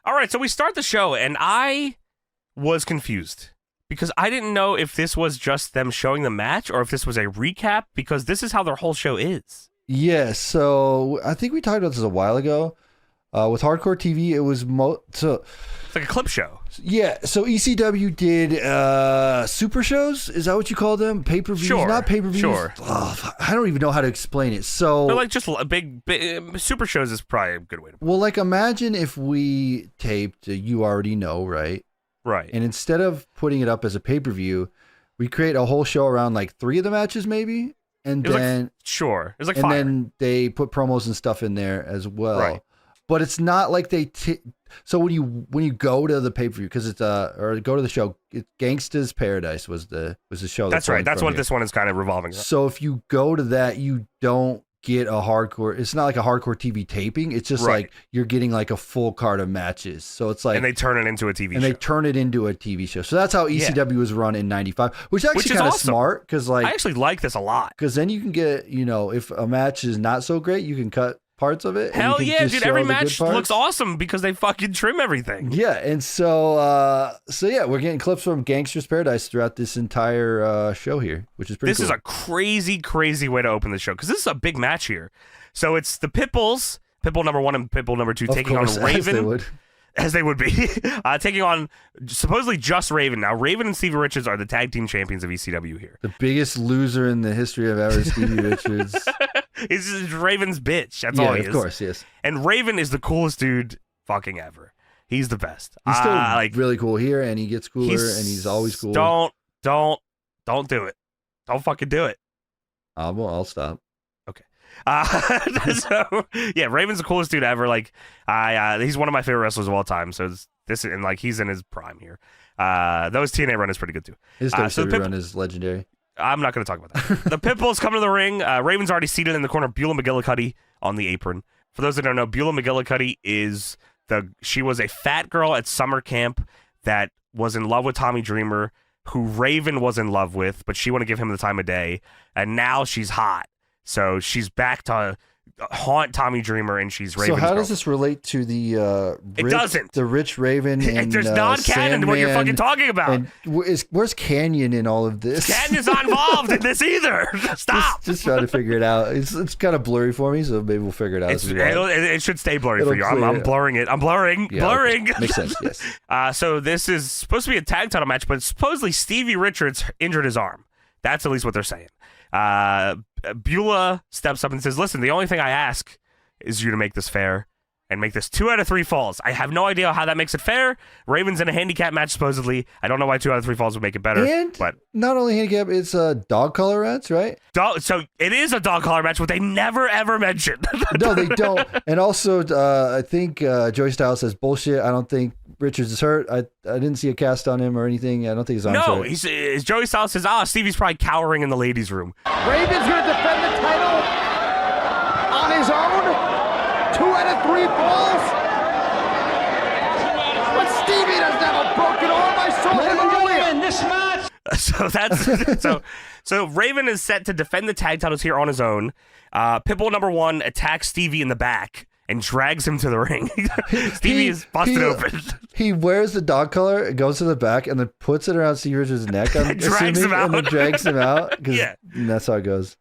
All right, so we start the show, and I was confused because I didn't know if this was just them showing the match or if this was a recap, because this is how their whole show is. Yeah, so I think we talked about this a while ago. With Hardcore TV, it was It's like a clip show. Yeah, so ECW did super shows. Is that what you call them? Pay-per-views? Sure, Not pay-per-views. sure. Oh, I don't even know how to explain it. So, They're like just big super shows is probably a good way to put it. well, like imagine if we taped You Already Know, right? Right. And instead of putting it up as a pay-per-view, we create a whole show around like 3 of the matches maybe. And then it was like and fire. then they put promos and stuff in there as well. Right. But it's not like so when you go to the pay-per-view, because it's or go to the show, Gangsta's Paradise was the show. That's right. That's what this one is kind of revolving around. So if you go to that, you don't get a hardcore. It's not like a hardcore TV taping. It's just like you're getting like a full card of matches. So it's like, and they turn it into a TV show. And they turn it into a TV show. So that's how ECW was run in '95, which actually kind of smart, because like I actually like this a lot. Because then you can get, if a match is not so great, you can cut parts of it. Hell yeah, dude! Every match looks awesome because they fucking trim everything. Yeah, and so yeah, we're getting clips from Gangsta's Paradise throughout this entire show here, which is pretty cool. This is a crazy, crazy way to open the show, because this is a big match here. So it's the Pitbulls, Pitbull number 1 and Pitbull number 2, taking on Raven. As they would be. Taking on supposedly just Raven. Now, Raven and Stevie Richards are the tag team champions of ECW here. The biggest loser in the history of ever, Stevie Richards. He's Raven's bitch. That's all he is. Yeah, of course, yes. And Raven is the coolest dude fucking ever. He's the best. He's still really cool here, and he gets cooler, and he's always cool. Don't do it. Don't fucking do it. I'll stop. Okay. So yeah, Raven's the coolest dude ever. Like, he's one of my favorite wrestlers of all time. So he's in his prime here. Those TNA run is pretty good too. His WWE run is legendary. I'm not going to talk about that. The Pitbulls come to the ring. Raven's already seated in the corner. Beulah McGillicuddy on the apron. For those that don't know, Beulah McGillicuddy she was a fat girl at summer camp that was in love with Tommy Dreamer, who Raven was in love with, but she wouldn't give him the time of day. And now she's hot. So she's back to haunt Tommy Dreamer, and she's Raven's So how girl. does this relate to the it doesn't. The Rich Raven and there's non-canon to what you're fucking talking about. And where's Canyon in all of this? Canyon's not involved in this either. Stop. Just trying to figure it out. It's kind of blurry for me, so maybe we'll figure it out. It should stay blurry for you. I'm blurring it. I'm blurring. Yeah, blurring. Okay. Makes sense, yes. So this is supposed to be a tag title match, but supposedly Stevie Richards injured his arm. That's at least what they're saying. Beulah steps up and says, listen, the only thing I ask is you to make this fair and make this 2 out of 3 falls. I have no idea how that makes it fair. Raven's in a handicap match, supposedly. I don't know why 2 out of 3 falls would make it better. And but not only handicap, it's a dog collar match, right? So it is a dog collar match, but they never, ever mention. No, they don't. And also, I think Joey Styles says, bullshit, I don't think Richards is hurt. I didn't see a cast on him or anything. I don't think his arm's hurt. No, Joey Styles says, Stevie's probably cowering in the ladies' room. Raven's going to defend the title on his own. 2 out of 3 falls. But Stevie doesn't have a broken arm. I saw him earlier in this match. So that's so Raven is set to defend the tag titles here on his own. Pitbull number 1 attacks Stevie in the back and drags him to the ring. Stevie is busted open. He wears the dog collar, goes to the back, and then puts it around Stevie Richards' neck. I'm drags him out. And then drags him out. Yeah. That's how it goes.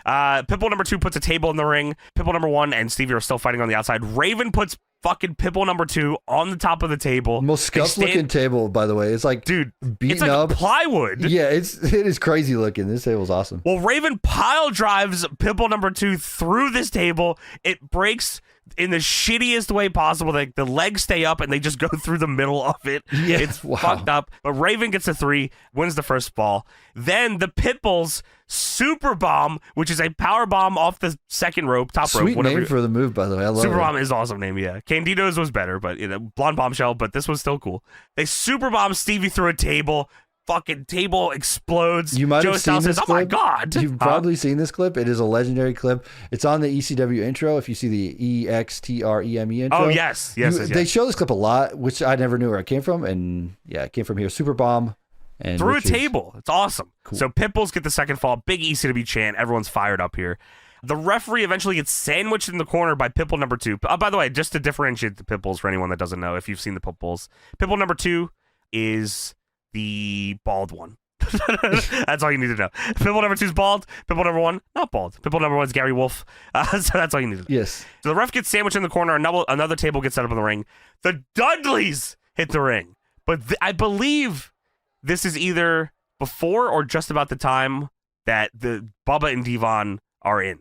Pitbull number 2 puts a table in the ring. Pitbull number 1 and Stevie are still fighting on the outside. Raven puts fucking Pitbull number 2 on the top of the table. Most scuffed looking table, by the way. It's like, dude, beaten it's like up plywood. Yeah, it is crazy looking. This table's awesome. Well, Raven pile drives Pitbull number 2 through this table. It breaks in the shittiest way possible. Like, the legs stay up and they just go through the middle of it. Yeah, it's fucked up. But Raven gets a 3, wins the first fall. Then the Pitbulls super bomb, which is a power bomb off the second rope, top rope. Sweet name for the move, by the way. I love super it. bomb is an awesome name. Yeah, Candido's was better, but blonde bombshell. But this was still cool. They super bomb Stevie through a table. Fucking table explodes. You might have seen this clip. Oh my god! You've probably seen this clip. It is a legendary clip. It's on the ECW intro. If you see the EXTREME intro. Oh yes. They show this clip a lot, which I never knew where it came from, and yeah, it came from here. Super bomb. And through a table. It's awesome. Cool. So Pitbulls get the second fall. Big ECW chant. Everyone's fired up here. The referee eventually gets sandwiched in the corner by Pitbull number 2. By the way, just to differentiate the Pitbulls for anyone that doesn't know, if you've seen the Pitbulls, Pitbull number 2 is the bald one. That's all you need to know. Pitbull number 2 is bald. Pitbull number 1, not bald. Pitbull number 1 is Gary Wolf. So that's all you need to know. Yes. So the ref gets sandwiched in the corner. Another table gets set up in the ring. The Dudleys hit the ring. But I believe this is either before or just about the time that the Bubba and Devon are in.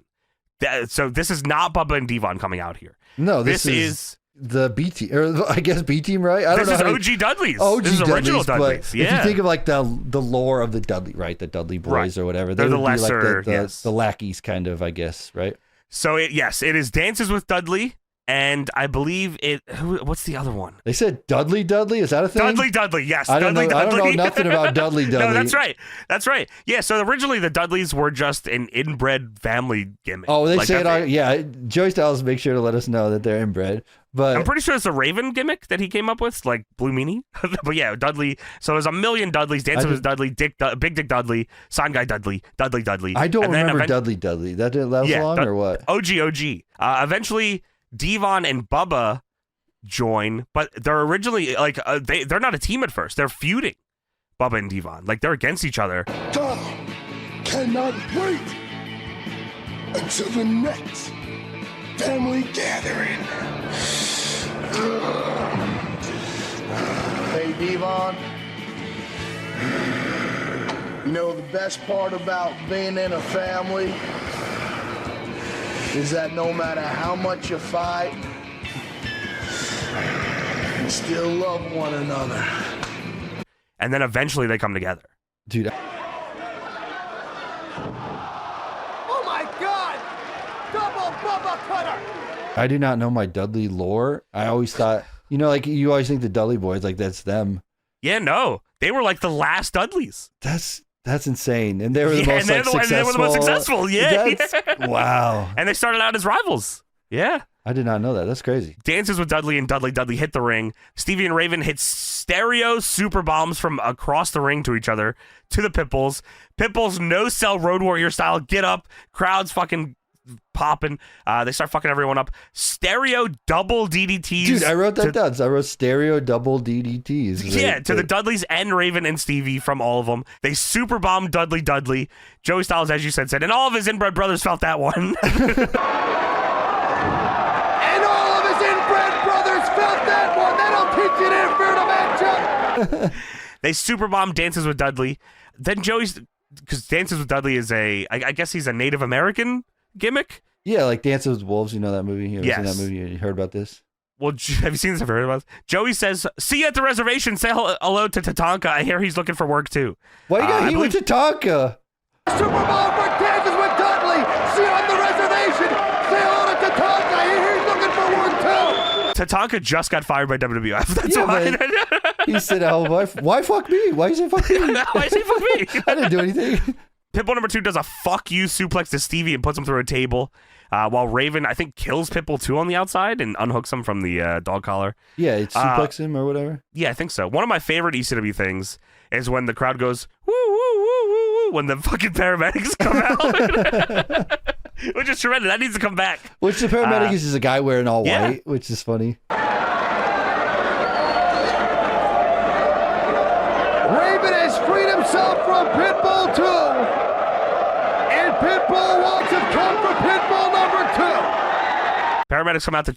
So this is not Bubba and Devon coming out here. No, this is the B team, or I guess B team, right? I don't know. This is OG Dudleys. OG this is Dudleys, original Dudleys. But yeah. if you think of like the lore of the Dudley, right? The Dudley boys or whatever. They're the would be lesser, like the yes. the lackeys, kind of, I guess, right? So it is Dances with Dudley, and I believe what's the other one? They said Dudley. Is that a thing? Dudley. Yes. I don't Dudley. know. I don't know nothing about Dudley. No, that's right. Yeah. So originally the Dudleys were just an inbred family gimmick. Oh, they like say it. Yeah, Joey Styles makes sure to let us know that they're inbred. But I'm pretty sure it's a Raven gimmick that he came up with, like Blue Meanie. But yeah, Dudley. So there's a million Dudleys. Dancing with Dudley, Big Dick Dudley, Sign Guy Dudley. I don't remember Dudley. That was long or what? OG. Eventually, Devon and Bubba join, but they're originally like they're not a team at first. They're feuding. Bubba and Devon, like they're against each other. Tom cannot wait until the next family gathering. Hey, Devon. You know, the best part about being in a family is that no matter how much you fight, you still love one another. And then eventually they come together. Dude. Oh my God! Double Bubba Cutter! I do not know my Dudley lore. I always thought, like you always think the Dudley boys, like that's them. Yeah, no. They were like the last Dudleys. That's insane. And they were the most successful. They were the most successful, yeah. Wow. And they started out as rivals. Yeah. I did not know that. That's crazy. Dances with Dudley and Dudley hit the ring. Stevie and Raven hit stereo super bombs from across the ring to each other, to the Pitbulls. Pitbulls no-sell Road Warrior style. Get up. Crowds fucking popping. They start fucking everyone up. Stereo double DDTs. Dude, I wrote that down. So I wrote stereo double DDTs. Yeah, to the Dudleys and Raven and Stevie from all of them. They super bombed Dudley. Joey Styles, as you said, and all of his inbred brothers felt that one. And all of his inbred brothers felt that one. That'll teach you an inbred matchup. They super bombed Dances with Dudley. Then because Dances with Dudley is I guess he's a Native American gimmick. Yeah, like Dances with Wolves. You know that movie? You ever seen that movie? You heard about this? Well, have you seen this? Have you heard about this? Joey says, "See you at the reservation. Say hello to Tatanka. I hear he's looking for work too." Why you got with Tatanka? Super Bowl for Dances with Dudley. See you at the reservation. Say hello to Tatanka. I hear he's looking for work too. Tatanka just got fired by WWF. That's why. He said, why fuck me? Why you say fuck me? Why is he fuck me? I didn't do anything. Pitbull number 2 does a fuck you suplex to Stevie and puts him through a table. While Raven, I think, kills Pitbull 2 on the outside and unhooks him from the dog collar. Yeah, it suplex him or whatever. Yeah, I think so. One of my favorite ECW things is when the crowd goes, woo, woo, woo, woo, woo, when the fucking paramedics come out. Which is tremendous. That needs to come back. Which the paramedic is just a guy wearing all white, which is funny. Raven has freed himself from Pitbull 2. And Pitbull wants to come for Pitbull number 2. Paramedics come out to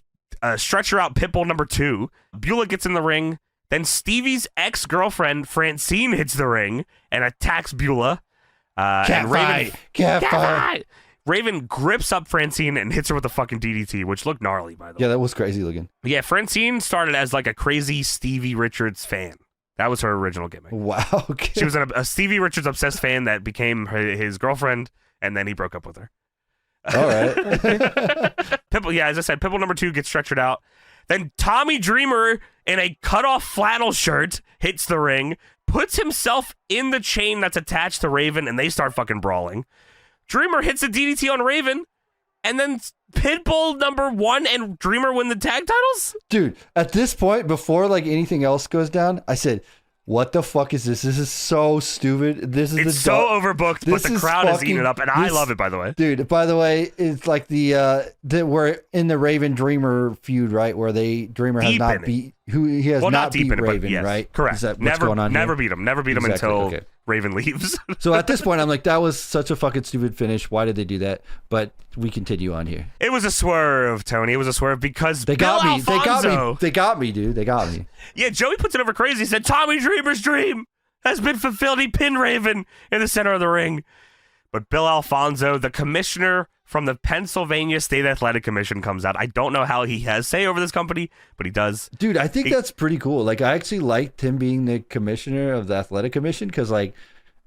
stretcher out Pitbull number 2. Beulah gets in the ring. Then Stevie's ex-girlfriend, Francine, hits the ring and attacks Beulah. Cat fight. Raven grips up Francine and hits her with a fucking DDT, which looked gnarly, by the way. Yeah, that was crazy looking. Yeah, Francine started as like a crazy Stevie Richards fan. That was her original gimmick. Wow. Okay. She was a Stevie Richards obsessed fan that became his girlfriend, and then he broke up with her. All right. Pitbull, yeah, as I said, Pitbull number 2 gets stretchered out. Then Tommy Dreamer in a cut-off flannel shirt hits the ring, puts himself in the chain that's attached to Raven, and they start fucking brawling. Dreamer hits a DDT on Raven, and then Pitbull number 1 and Dreamer win the tag titles? Dude, at this point, before like anything else goes down, I said, what the fuck is this? This is so stupid. It's so overbooked, but the crowd is eating it up, and I love it, by the way. Dude, by the way, it's like we're in the Raven Dreamer feud, right? Where Dreamer has not beat not beat Raven, right? Correct. Is that what's going on never here? beat him. Never beat him until Raven leaves. So at this point, I'm like, that was such a fucking stupid finish. Why did they do that? But we continue on here. It was a swerve, Tony. It was a swerve because they got me. They got me, dude. They got me. Yeah, Joey puts it over crazy. He said, Tommy Dreamer's dream has been fulfilled. He pinned Raven in the center of the ring. But Bill Alfonso, the commissioner from the Pennsylvania State Athletic Commission, comes out. I don't know how he has say over this company, but he does. Dude, I think that's pretty cool. Like, I actually liked him being the commissioner of the Athletic Commission because, like,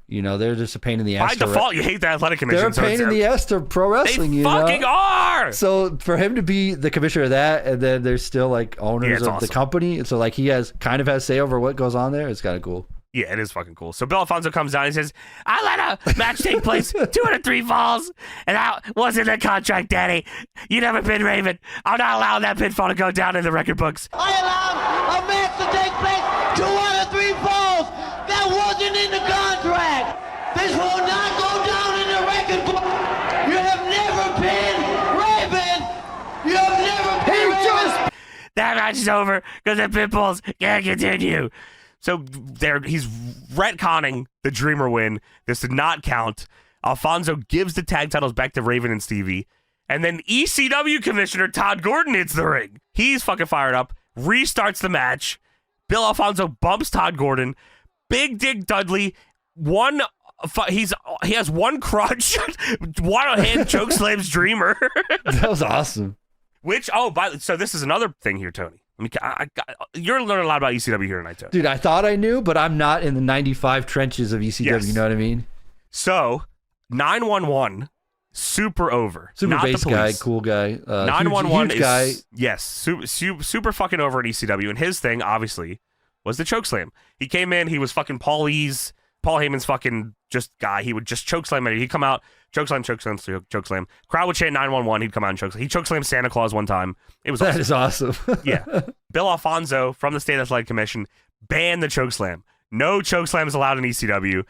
you know, they're just a pain in the ass. By default, you hate the Athletic Commission. They're a pain in the ass to pro wrestling. They fucking are. So for him to be the commissioner of that, and then there's still like owners of the company, so like he has say over what goes on there. It's kind of cool. Yeah, it is fucking cool. So Bill Alfonso comes down and says, I let a match take place 2 out of 3 falls, and that wasn't the contract, Daddy. You never pinned Raven. I'm not allowing that pinfall to go down in the record books. I allowed a match to take place 2 out of 3 falls. That wasn't in the contract. This will not go down in the record book. You have never pinned Raven. You have never pinned Raven. That match is over because the pinballs can't continue. So he's retconning the Dreamer win. This did not count. Alfonso gives the tag titles back to Raven and Stevie. And then ECW Commissioner Todd Gordon hits the ring. He's fucking fired up. Restarts the match. Bill Alfonso bumps Todd Gordon. Big Dick Dudley. He has one crutch. One hand choke slams Dreamer. That was awesome. So this is another thing here, Tony. You're learning a lot about ECW here tonight, Tony. Dude, I thought I knew, but I'm not in the 95 trenches of ECW. Yes. You know what I mean? So 911, super over. Super not bass the guy, police. cool guy. 911 huge guy. Yes, super fucking over at ECW. And his thing, obviously, was the chokeslam. He came in, he was fucking Paul Heyman's fucking just guy. He would just chokeslam it. He'd come out, chokeslam. Crowd would chant 911. He'd come out and chokeslam. He chokeslammed Santa Claus one time. It was awesome. That is awesome. Yeah. Bill Alfonso from the State Athletic Commission banned the chokeslam. No chokeslams allowed in ECW.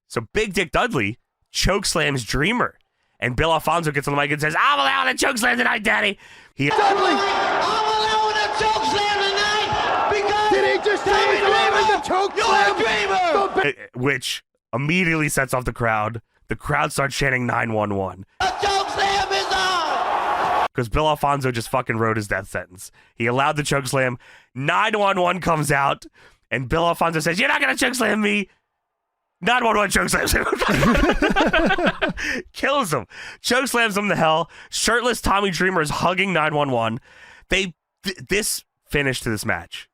So Big Dick Dudley chokeslams Dreamer. And Bill Alfonso gets on the mic and says, I'm allowing a chokeslam tonight, Daddy. I'm allowing a chokeslam tonight because Did he just say he's allowing the chokeslam? you're a Dreamer. Which immediately sets off the crowd. The crowd starts chanting 911. A chokeslam is on. Because Bill Alfonso just fucking wrote his death sentence. He allowed the chokeslam. 911 comes out, and Bill Alfonso says, you're not going to chokeslam me. 911 chokeslams him. Kills him. Chokeslams him to hell. Shirtless Tommy Dreamer is hugging 911. This finish to this match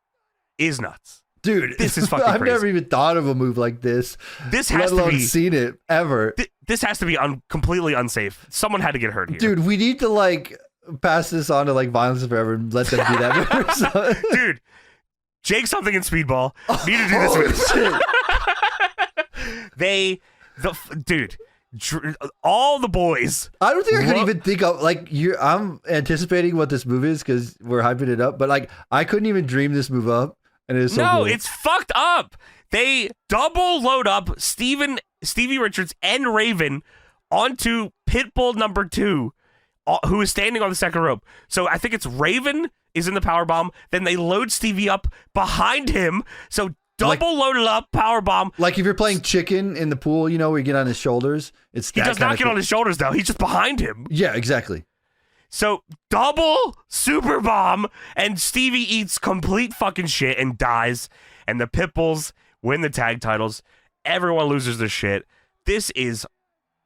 is nuts. Dude, this is fucking I've crazy. never even thought of a move like this. This has let alone to be seen it ever. This has to be completely unsafe. Someone had to get hurt here. Dude, we need to like pass this on to like Violence is Forever and let them do that. Dude, Jake something and Speedball need to do this. All the boys. I don't think I could even think of like I'm anticipating what this move is because we're hyping it up, but like I couldn't even dream this move up. And it is so cool. It's fucked up. They double load up Stevie Richards and Raven onto Pitbull number 2, who is standing on the second rope. So I think it's Raven is in the powerbomb. Then they load Stevie up behind him. So double loaded up powerbomb. Like if you're playing chicken in the pool, you know, where you get on his shoulders. It's that he does not get on his shoulders though. He's just behind him. Yeah, exactly. So double super bomb, and Stevie eats complete fucking shit and dies. And the Pitbulls win the tag titles. Everyone loses their shit. This is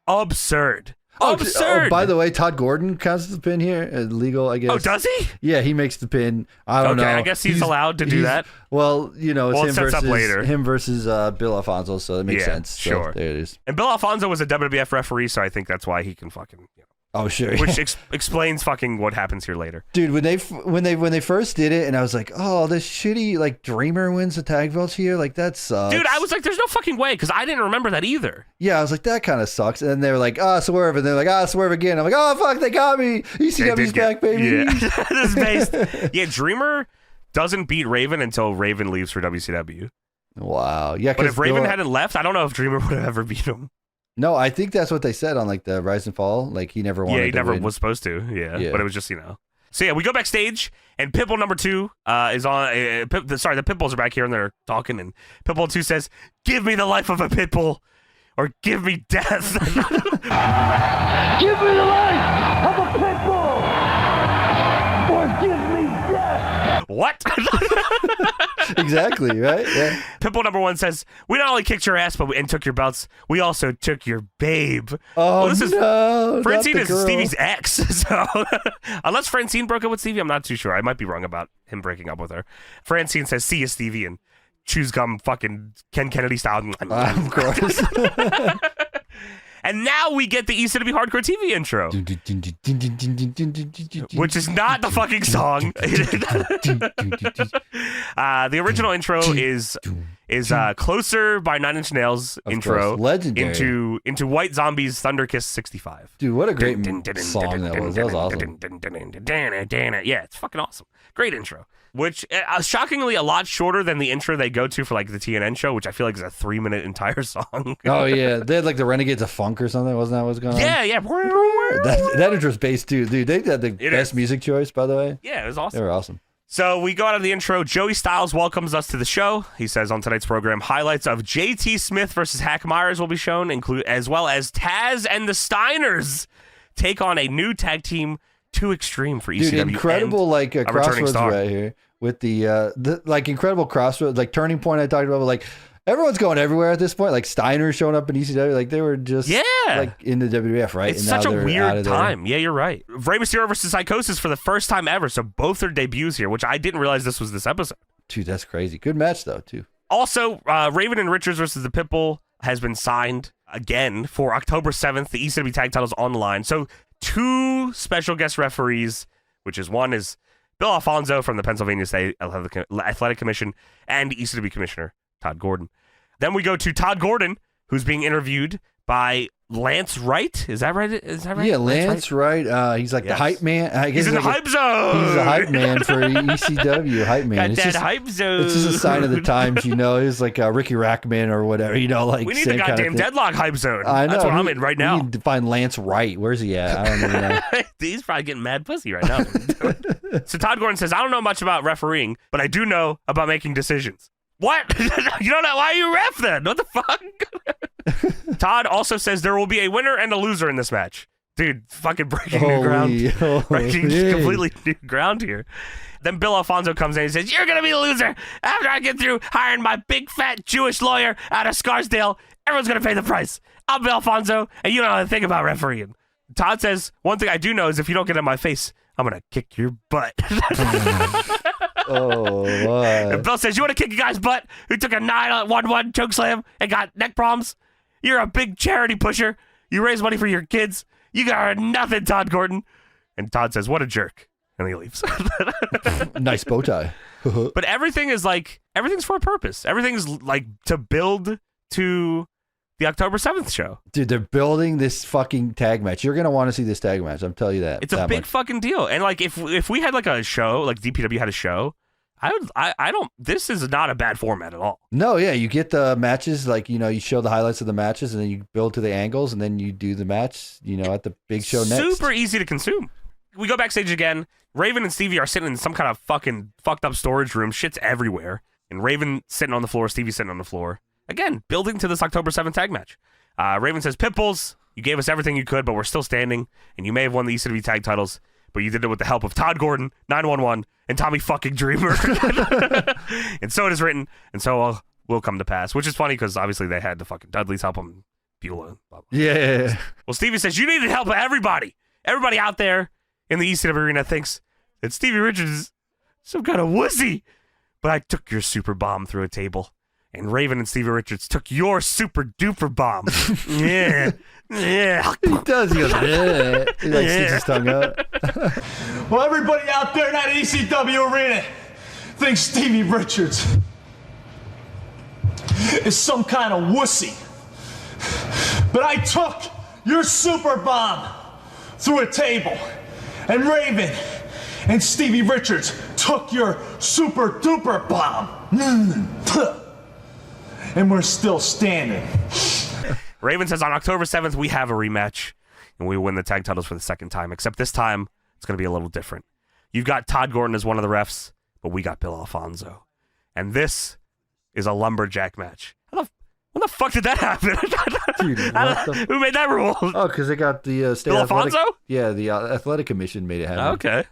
absurd. Absurd. Oh, by the way, Todd Gordon counts the pin here. Legal, I guess. Oh, does he? Yeah, he makes the pin. I don't know. I guess he's allowed to do that. Well, you know, it's him versus Bill Alfonso, so it makes sense. So sure. there it is. And Bill Alfonso was a WWF referee, so I think that's why he can fucking... Oh, sure. Which explains fucking what happens here later. Dude, when they first did it, and I was like, oh, this shitty like Dreamer wins the tag belts here, like that sucks. Dude, I was like, there's no fucking way, because I didn't remember that either. Yeah, I was like, that kind of sucks. And then they were like, swerve, and they're like, swerve again. I'm like, oh fuck, they got me. ECW's back, baby. Yeah, this is based. Yeah, Dreamer doesn't beat Raven until Raven leaves for WCW. Wow. Yeah. But 'cause if Raven Bill- hadn't left, I don't know if Dreamer would have ever beat him. No, I think that's what they said on like the Rise and Fall. Like he never wanted. Yeah, he to never win. was supposed to. Yeah. But it was just, So yeah, we go backstage, and Pitbull number 2 is on. The Pitbulls are back here, and they're talking. And Pitbull 2 says, "Give me the life of a Pitbull, or give me death." Give me the life of a pit bull, or give me death. What? Exactly, right? Yeah. Pitbull number 1 says, "We not only kicked your ass, and took your belts. We also took your babe." Oh, Well, this is no. Francine not is the girl. Stevie's ex, so unless Francine broke up with Stevie, I'm not too sure. I might be wrong about him breaking up with her. Francine says, "See you, Stevie," and chews gum, fucking Ken Kennedy style. Of course. And now we get the ECW Hardcore TV intro, which is not the fucking song. The original intro is "Closer" by Nine Inch Nails Of intro, course. Legendary. into White Zombie's Thunder Kiss 65. Dude, what a great song that was. That was awesome. Yeah, it's fucking awesome. Great intro. Which, shockingly, a lot shorter than the intro they go to for like the TNN show, which I feel like is a 3-minute entire song. Oh, yeah. They had like the Renegades of Funk or something. Wasn't that what's going on? Yeah. That intro's bass too. Dude, they had the best is. music choice, by the way. Yeah, it was They awesome. were awesome. So we go out of the intro. Joey Styles welcomes us to the show. He says on tonight's program, highlights of JT Smith versus Hack Myers will be shown, as well as Taz and the Steiners take on a new tag team, Too Extreme for ECW. Dude, incredible and like a returning crossroads star. right here with the like incredible crossroads, like turning point I talked about. But, like everyone's going everywhere at this point. Like Steiner showing up in ECW, like they were just like in the WWF, right? It's And such now a they're out weird of there. time. Yeah, you're right. Rey Mysterio versus Psychosis for the first time ever. So both their debuts here, which I didn't realize this was this episode. Dude, that's crazy. Good match though, too. Also, Raven and Richards versus the Pitbull has been signed again for October 7th. The ECW tag titles on the line. So 2 special guest referees, which is one is Bill Alfonso from the Pennsylvania State Athletic Commission and ECW Commissioner Todd Gordon. Then we go to Todd Gordon, who's being interviewed by Lance Wright. Is that right? Yeah, Lance Wright. He's like the hype man. I guess He's in the hype zone. He's a hype man for ECW. Hype man. Got It's that just, hype zone. it's just a sign of the times, It's like Ricky Rackman or whatever, like we need same the kind of goddamn thing. Deadlock hype zone. I know. That's what I'm in right now. We need to find Lance Wright. Where's he at? I don't even know. He's probably getting mad pussy right now. So Todd Gordon says, "I don't know much about refereeing, but I do know about making decisions." What? You don't know? Why are you ref then? What the fuck? Todd also says there will be a winner and a loser in this match. Dude, fucking breaking new ground. Breaking completely new ground here. Then Bill Alfonso comes in and says, "You're going to be the loser. After I get through hiring my big fat Jewish lawyer out of Scarsdale, everyone's going to pay the price. I'm Bill Alfonso, and you don't know how to think about refereeing." Todd says, "One thing I do know is if you don't get in my face, I'm going to kick your butt." Oh, And what? Bill says, "You want to kick a guy's butt who took a 9-1-1 chokeslam and got neck problems? You're a big charity pusher. You raise money for your kids. You got nothing, Todd Gordon." And Todd says, "What a jerk." And he leaves. Nice bow tie. But everything's for a purpose. Everything's like to build to the October 7th show. Dude, they're building this fucking tag match. You're going to want to see this tag match. I'm telling you that. It's a big fucking deal. And like if we had like a show, like DPW had a show, this is not a bad format at all. No, yeah, you get the matches, like, you show the highlights of the matches, and then you build to the angles, and then you do the match, at the big show next. Super easy to consume. We go backstage again. Raven and Stevie are sitting in some kind of fucking fucked up storage room. Shit's everywhere. And Raven sitting on the floor, Stevie sitting on the floor. Again, building to this October 7th tag match. Raven says, "Pitbulls, you gave us everything you could, but we're still standing, and you may have won the ECW tag titles, but you did it with the help of Todd Gordon, 911, and Tommy fucking Dreamer." And so it is written, and so will come to pass, which is funny because obviously they had the fucking Dudleys help them, Beulah. Blah, blah. Yeah. Well, Stevie says, "You needed help of everybody. Everybody out there in the ECW arena thinks that Stevie Richards is some kind of wussy, but I took your super bomb through a table. And Raven and Stevie Richards took your super duper bomb." Yeah. He does. He goes, yeah. He like sticks his tongue out. Well, everybody out there in that ECW arena thinks Stevie Richards is some kind of wussy. But I took your super bomb through a table, and Raven and Stevie Richards took your super duper bomb and we're still standing. Raven says on October 7th, we have a rematch, and we win the tag titles for the second time, except this time, it's going to be a little different. You've got Todd Gordon as one of the refs, but we got Bill Alfonso. And this is a lumberjack match. When the fuck did that happen? Dude, who made that rule? Oh, because they got the state Bill athletic. Alfonso? Yeah, the athletic commission made it happen. Okay.